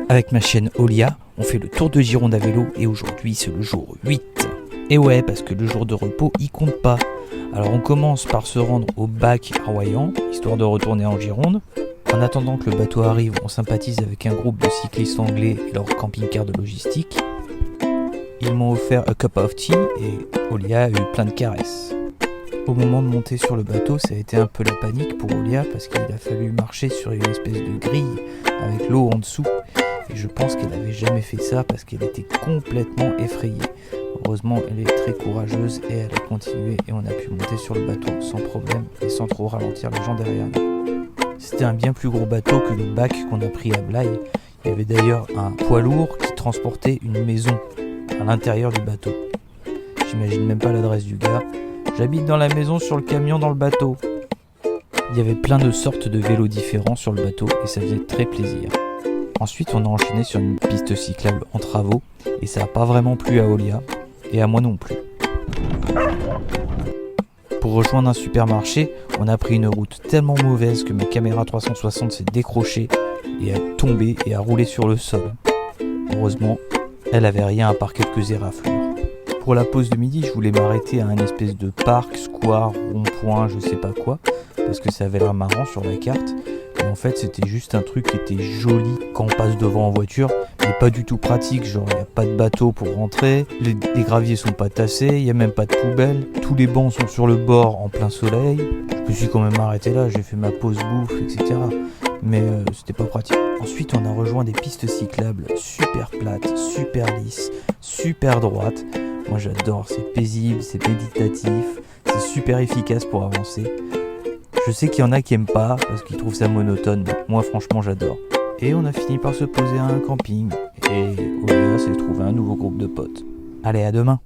Avec ma chaîne Olia, on fait le tour de Gironde à vélo et aujourd'hui c'est le jour 8. Et ouais, parce que le jour de repos il compte pas. Alors on commence par se rendre au bac à Royan, histoire de retourner en Gironde. En attendant que le bateau arrive, on sympathise avec un groupe de cyclistes anglais et leur camping-car de logistique. Ils m'ont offert a cup of tea et Olia a eu plein de caresses. Au moment de monter sur le bateau, ça a été un peu la panique pour Olia parce qu'il a fallu marcher sur une espèce de grille avec l'eau en dessous. Et je pense qu'elle n'avait jamais fait ça parce qu'elle était complètement effrayée. Heureusement, elle est très courageuse et elle a continué et on a pu monter sur le bateau sans problème et sans trop ralentir les gens derrière nous. C'était un bien plus gros bateau que le bac qu'on a pris à Blaye. Il y avait d'ailleurs un poids lourd qui transportait une maison à l'intérieur du bateau. J'imagine même pas l'adresse du gars. J'habite dans la maison sur le camion dans le bateau. Il y avait plein de sortes de vélos différents sur le bateau et ça faisait très plaisir. Ensuite, on a enchaîné sur une piste cyclable en travaux et ça n'a pas vraiment plu à Olia et à moi non plus. Pour rejoindre un supermarché, on a pris une route tellement mauvaise que ma caméra 360 s'est décrochée et a tombé et a roulé sur le sol. Heureusement, elle avait rien à part quelques éraflures. Pour la pause de midi, je voulais m'arrêter à un espèce de parc, square, rond-point, je sais pas quoi, parce que ça avait l'air marrant sur la carte. Et en fait, c'était juste un truc qui était joli quand on passe devant en voiture, mais pas du tout pratique. Genre, il n'y a pas de bateau pour rentrer, les graviers sont pas tassés, il n'y a même pas de poubelle, tous les bancs sont sur le bord en plein soleil. Je me suis quand même arrêté là, j'ai fait ma pause bouffe, etc. Mais c'était pas pratique. Ensuite, on a rejoint des pistes cyclables super plates, super lisses, super droites. Moi j'adore, c'est paisible, c'est méditatif, c'est super efficace pour avancer. Je sais qu'il y en a qui aiment pas parce qu'ils trouvent ça monotone, mais moi franchement j'adore. Et on a fini par se poser à un camping et Olia s'est trouvé un nouveau groupe de potes. Allez, à demain!